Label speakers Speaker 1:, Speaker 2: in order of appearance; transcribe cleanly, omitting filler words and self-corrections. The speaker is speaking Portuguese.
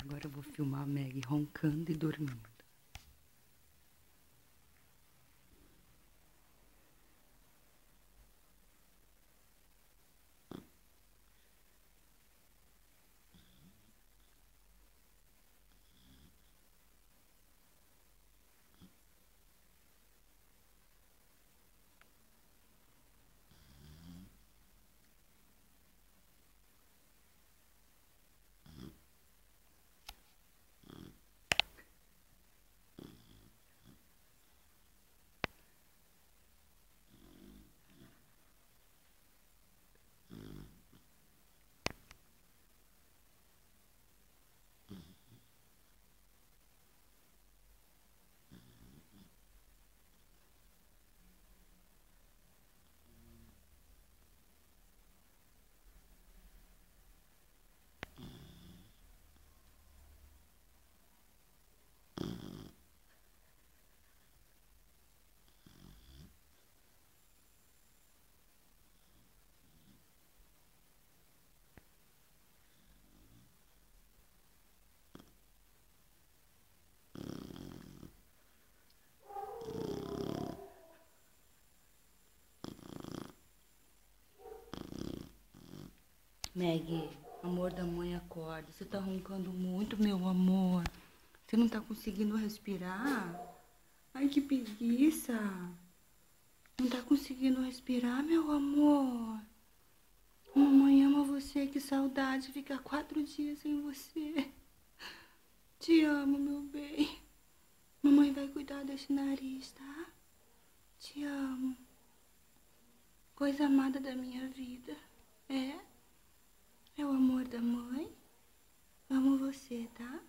Speaker 1: Agora eu vou filmar a Meg roncando e dormindo. Meg, amor da mãe, acorda. Você tá roncando muito, meu amor. Você não tá conseguindo respirar? Ai, que preguiça. Não tá conseguindo respirar, meu amor? Mamãe ama você, que saudade ficar 4 dias sem você. Te amo, meu bem. Mamãe vai cuidar desse nariz, tá? Te amo. Coisa amada da minha vida. É? É o amor da mãe? Amo você, tá?